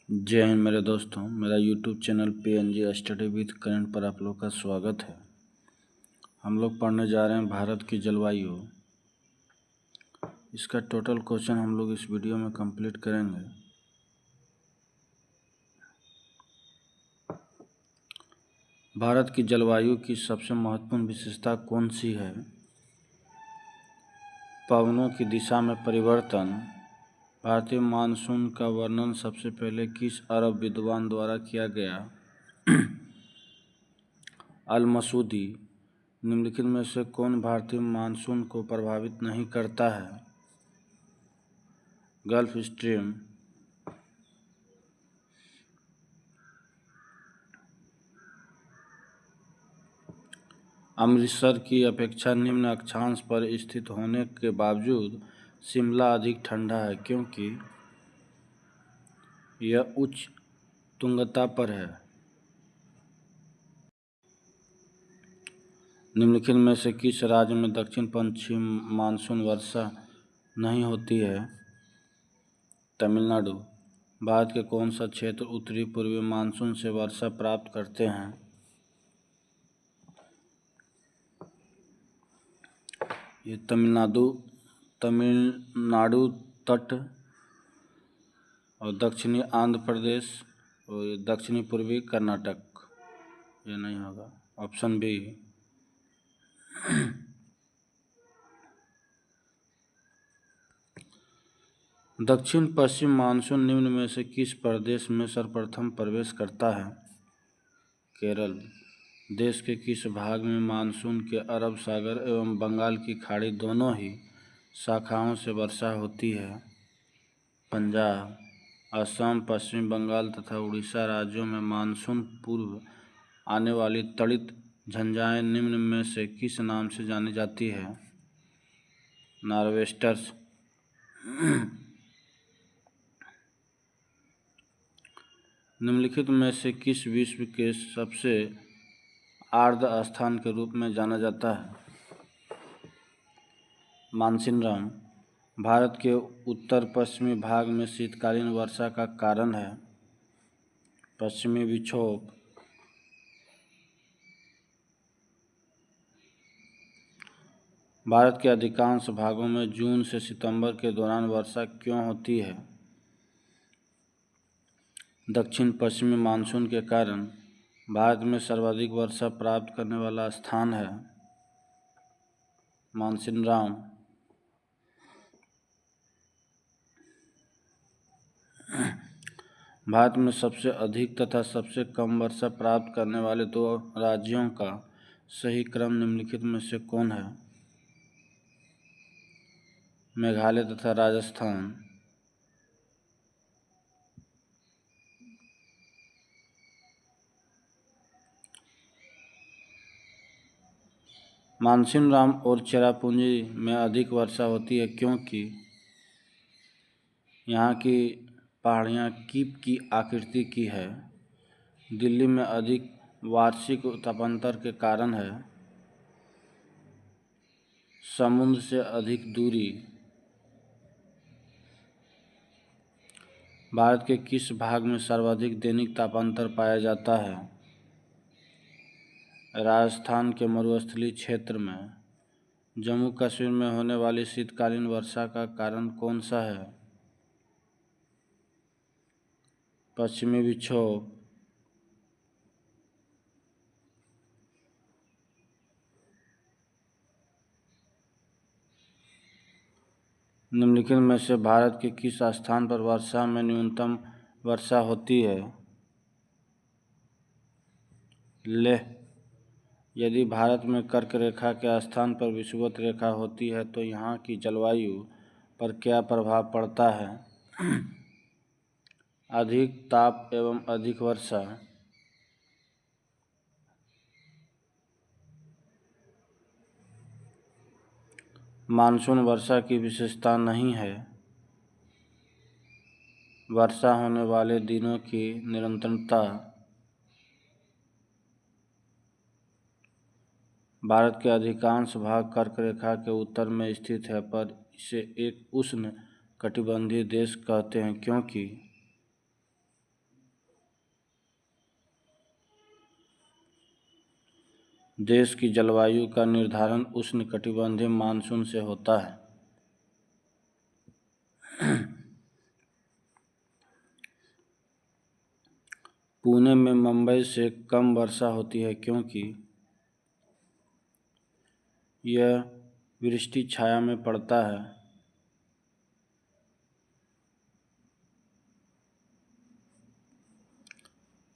जय हिंद मेरे दोस्तों, मेरा YouTube channel PNG study with current पर आप लोग का स्वागत है। हम लोग पढ़ने जा रहे हैं भारत की जलवायु। इसका टोटल क्वेश्चन हम लोग इस वीडियो में कंप्लीट करेंगे। भारत की जलवायु की सबसे महत्वपूर्ण विशेषता कौन सी है? पवनों की दिशा में परिवर्तन। भारतीय मानसून का वर्णन सबसे पहले किस अरब विद्वान द्वारा किया गया? अल मसूदी। निम्नलिखित में से कौन भारतीय मानसून को प्रभावित नहीं करता है? Gulf stream. अमृतसर की अपेक्षा निम्न अक्षांश पर स्थित होने के बावजूद शिमला अधिक ठंडा है क्योंकि यह उच्च तुंगता पर है। निम्नलिखित में से किस राज्य में दक्षिण पश्चिम मानसून वर्षा नहीं होती है? तमिलनाडु। भारत के कौन सा क्षेत्र उत्तरी पूर्वी मानसून से वर्षा प्राप्त करते हैं? ये तमिलनाडु तट और दक्षिणी आंध्र प्रदेश और ये दक्षिणी पूर्वी कर्नाटक। ये नहीं होगा, ऑप्शन बी। दक्षिण पश्चिम मानसून निम्न में से किस प्रदेश में सर्वप्रथम प्रवेश करता है? केरल। देश के किस भाग में मानसून के अरब सागर एवं बंगाल की खाड़ी दोनों ही शाखाओं से वर्षा होती है? पंजाब। असम, पश्चिम बंगाल तथा उड़ीसा राज्यों में मानसून पूर्व आने वाली तड़ित झंझाएं निम्न में से किस नाम से जानी जाती है? नॉर्वेस्टर्स। निम्नलिखित में से किस विश्व के सबसे आर्द्र स्थान के रूप में जाना जाता है? मानसिनराम। भारत के उत्तर पश्चिमी भाग में शीतकालीन वर्षा का कारण है? पश्चिमी विक्षोभ। भारत के अधिकांश भागों में जून से सितंबर के दौरान वर्षा क्यों होती है? दक्षिण पश्चिमी मानसून के कारण। भारत में सर्वाधिक वर्षा प्राप्त करने वाला स्थान है? मानसिनराम। भारत में सबसे अधिक तथा सबसे कम वर्षा प्राप्त करने वाले दो राज्यों का सही क्रम निम्नलिखित में से कौन है? मेघालय तथा राजस्थान। मानसिनराम और चेरापूंजी में अधिक वर्षा होती है क्योंकि यहाँ की पहाड़ियाँ कीप की आकृति की है। दिल्ली में अधिक वार्षिक तापांतर के कारण है। समुद्र से अधिक दूरी। भारत के किस भाग में सर्वाधिक दैनिक तापांतर पाया जाता है? राजस्थान के मरुस्थलीय क्षेत्र में। जम्मू कश्मीर में होने वाली शीतकालीन वर्षा का कारण कौन सा है? पश्चिमी विक्षोभ। निम्नलिखित में से भारत के किस स्थान पर वर्षा में न्यूनतम वर्षा होती है? लेह। यदि भारत में कर्क रेखा के स्थान पर विषुवत रेखा होती है तो यहाँ की जलवायु पर क्या प्रभाव पड़ता है? अधिक ताप एवं अधिक वर्षा। मानसून वर्षा की विशेषता नहीं है। वर्षा होने वाले दिनों की निरंतरता। भारत के अधिकांश भाग कर्क रेखा के उत्तर में स्थित है पर इसे एक उष्ण कटिबंधीय देश कहते हैं क्योंकि देश की जलवायु का निर्धारण उष्णकटिबंधीय मानसून से होता है। पुणे में मुंबई से कम वर्षा होती है क्योंकि यह वृष्टि छाया में पड़ता है।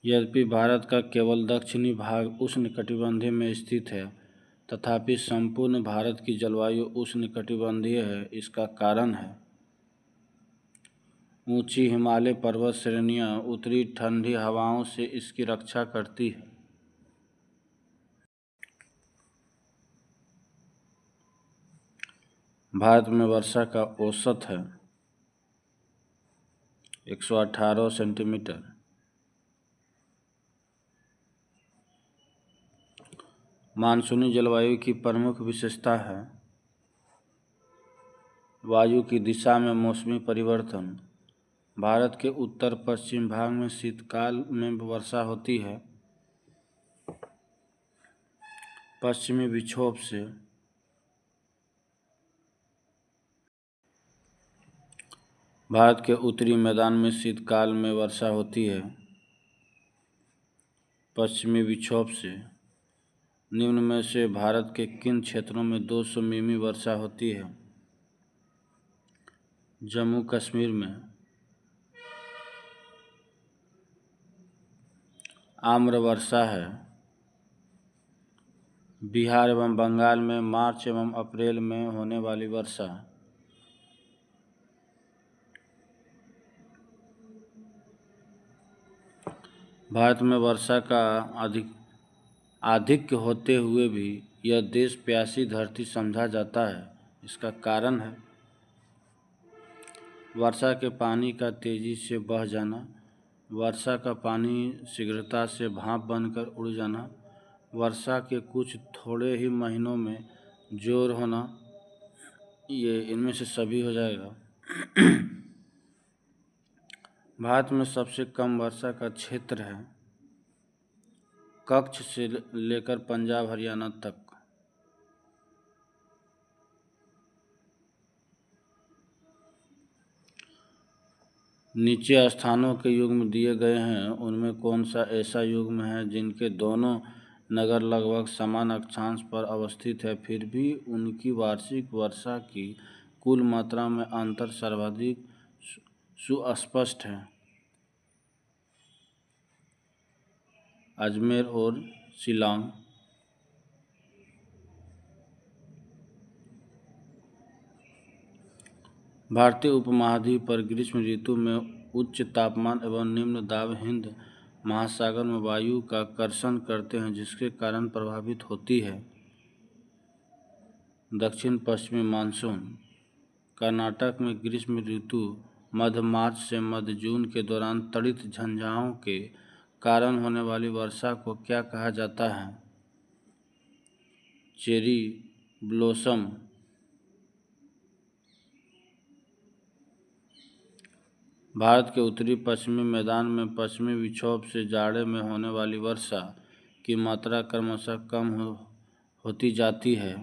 यद्यपि भारत का केवल दक्षिणी भाग उष्णकटिबंधीय में स्थित है, तथापि संपूर्ण भारत की जलवायु उष्णकटिबंधीय है। इसका कारण है ऊंची हिमालय पर्वत श्रेणियां उत्तरी ठंडी हवाओं से इसकी रक्षा करती है। भारत में वर्षा का औसत है 118 सेंटीमीटर। मानसूनी जलवायु की प्रमुख विशेषता है वायु की दिशा में मौसमी परिवर्तन। भारत के उत्तर पश्चिम भाग में शीतकाल में वर्षा होती है। पश्चिमी विक्षोभ से भारत के उत्तरी मैदान में शीतकाल में वर्षा होती है। पश्चिमी विक्षोभ से निम्न में से भारत के किन क्षेत्रों में 200 मिमी वर्षा होती है? जम्मू कश्मीर में आम्र वर्षा है। बिहार एवं बंगाल में मार्च एवं अप्रैल में होने वाली वर्षा। भारत में वर्षा का आधिक्य होते हुए भी यह देश प्यासी धरती समझा जाता है। इसका कारण है वर्षा के पानी का तेजी से बह जाना, वर्षा का पानी शीघ्रता से भाप बनकर उड़ जाना, वर्षा के कुछ थोड़े ही महीनों में जोर होना, ये इनमें से सभी हो जाएगा। भारत में सबसे कम वर्षा का क्षेत्र है कच्छ से लेकर पंजाब हरियाणा तक। नीचे स्थानों के युग्म दिए गए हैं, उनमें कौन सा ऐसा युग्म है जिनके दोनों नगर लगभग समान अक्षांश पर अवस्थित है, फिर भी उनकी वार्षिक वर्षा की कुल मात्रा में अंतर सर्वाधिक सुस्पष्ट है? अजमेर और शिलांग। भारतीय उपमहाद्वीप पर ग्रीष्म ऋतु में उच्च तापमान एवं निम्न दाब हिंद महासागर में वायु का कर्षण करते हैं, जिसके कारण प्रभावित होती है दक्षिण पश्चिमी मानसून। कर्नाटक में ग्रीष्म ऋतु मध्य मार्च से मध्य जून के दौरान त्वरित झंझाओं के कारण होने वाली वर्षा को क्या कहा जाता है? Cherry blossom. भारत के उत्तरी पश्चिमी मैदान में पश्चिमी विक्षोभ से जाड़े में होने वाली वर्षा की मात्रा क्रमशः कम होती जाती है।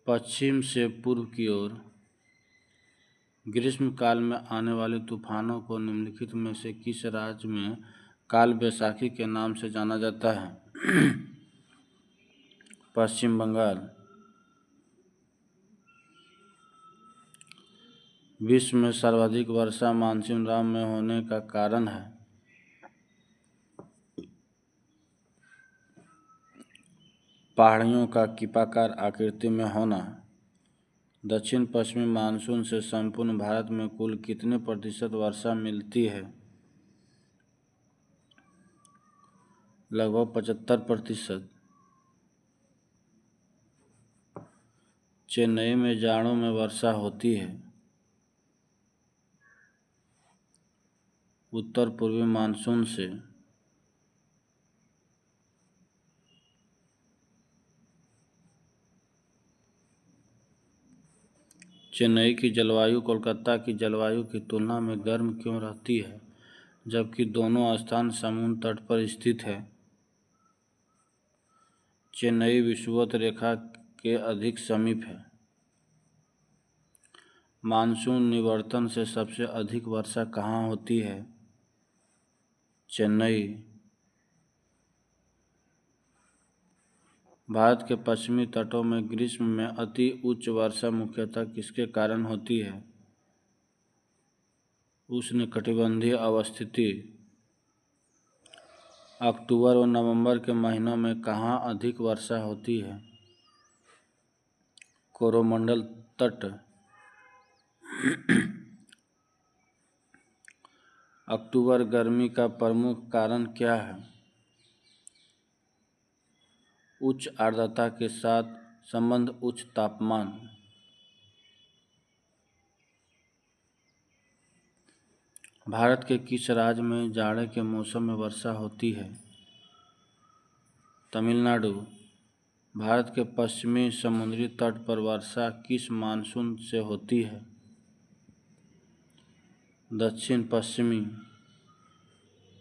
पश्चिम से पूर्व की ओर ग्रीष्म काल में आने वाले तूफानों को निम्नलिखित में से किस राज्य में काल बैसाखी के नाम से जाना जाता है? पश्चिम बंगाल। विश्व में सर्वाधिक वर्षा मानसून राम में होने का कारण है पहाड़ियों का कीपाकार आकृति में होना। दक्षिण पश्चिमी मानसून से संपूर्ण भारत में कुल कितने प्रतिशत वर्षा मिलती है? लगभग 75%। चेन्नई में जाड़ों में वर्षा होती है। उत्तर पूर्वी मानसून से चेन्नई की जलवायु कोलकाता की जलवायु की तुलना में गर्म क्यों रहती है, जबकि दोनों स्थान समुद्र तट पर स्थित है? चेन्नई विषुवत रेखा के अधिक समीप है। मानसून निवर्तन से सबसे अधिक वर्षा कहाँ होती है? चेन्नई। भारत के पश्चिमी तटों में ग्रीष्म में अति उच्च वर्षा मुख्यतः किसके कारण होती है? उष्णकटिबंधीय अवस्थिति। अक्टूबर और नवंबर के महीनों में कहाँ अधिक वर्षा होती है? कोरोमंडल तट। अक्टूबर गर्मी का प्रमुख कारण क्या है? उच्च आर्द्रता के साथ संबंध, उच्च तापमान। भारत के किस राज्य में जाड़े के मौसम में वर्षा होती है? तमिलनाडु। भारत के पश्चिमी समुद्री तट पर वर्षा किस मानसून से होती है? दक्षिण पश्चिमी।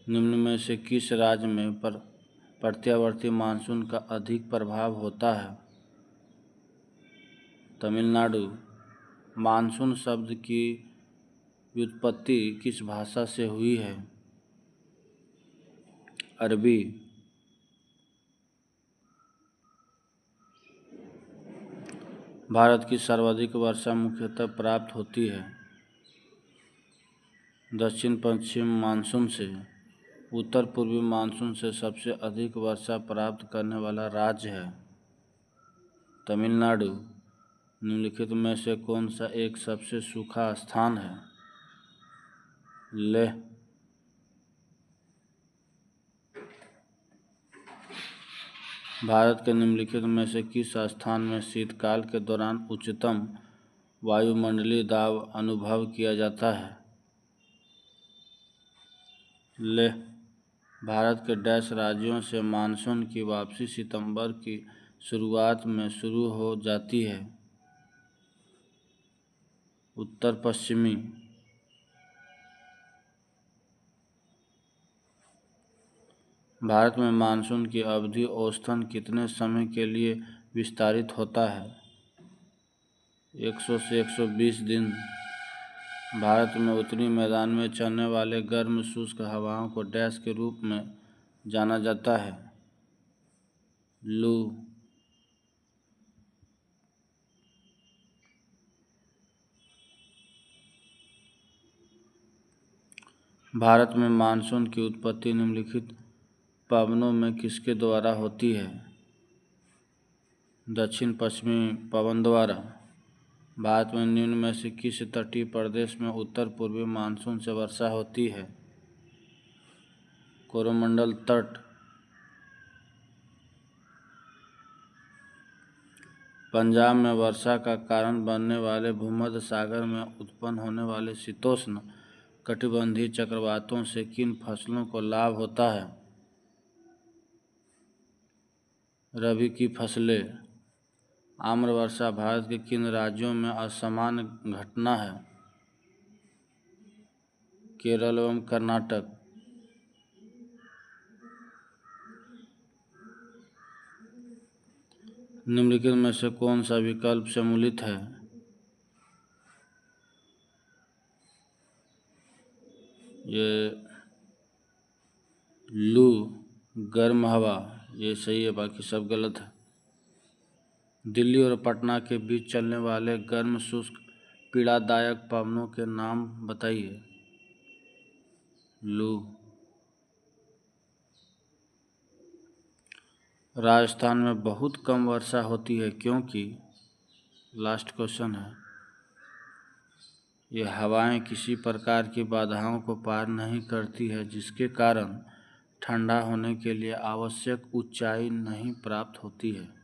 निम्न में से किस राज्य में प्रत्यावर्ती मानसून का अधिक प्रभाव होता है? तमिलनाडु। मानसून शब्द की व्युत्पत्ति किस भाषा से हुई है? अरबी। भारत की सर्वाधिक वर्षा मुख्यतः प्राप्त होती है दक्षिण पश्चिम मानसून से। उत्तर पूर्वी मानसून से सबसे अधिक वर्षा प्राप्त करने वाला राज्य है तमिलनाडु। निम्नलिखित में से कौन सा एक सबसे सूखा स्थान है? लेह। भारत के निम्नलिखित में से किस स्थान में शीतकाल के दौरान उच्चतम वायुमंडलीय दाब अनुभव किया जाता है? लेह। भारत के डैश राज्यों से मानसून की वापसी सितंबर की शुरुआत में शुरू हो जाती है? उत्तर पश्चिमी। भारत में मानसून की अवधि औसतन कितने समय के लिए विस्तारित होता है? 100 से 120 दिन। भारत में उत्तरी मैदान में चलने वाले गर्म शुष्क हवाओं को डैश के रूप में जाना जाता है? लू। भारत में मानसून की उत्पत्ति निम्नलिखित पवनों में किसके द्वारा होती है? दक्षिण पश्चिमी पवन द्वारा। भारत में निम्न में से किस तटीय प्रदेश में उत्तर पूर्वी मानसून से वर्षा होती है? कोरोमंडल तट। पंजाब में वर्षा का कारण बनने वाले भूमध्य सागर में उत्पन्न होने वाले शीतोष्ण कटिबंधीय चक्रवातों से किन फसलों को लाभ होता है? रबी की फसलें। आम्र वर्षा भारत के किन राज्यों में असामान्य घटना है? केरल एवं कर्नाटक। निम्नलिखित में से कौन सा विकल्प सम्मिलित है? ये लू, गर्म हवा, ये सही है, बाकी सब गलत है। दिल्ली और पटना के बीच चलने वाले गर्म शुष्क पीड़ादायक पवनों के नाम बताइए। लू। राजस्थान में बहुत कम वर्षा होती है क्योंकि, लास्ट क्वेश्चन है, ये हवाएं किसी प्रकार की बाधाओं को पार नहीं करती है जिसके कारण ठंडा होने के लिए आवश्यक ऊंचाई नहीं प्राप्त होती है।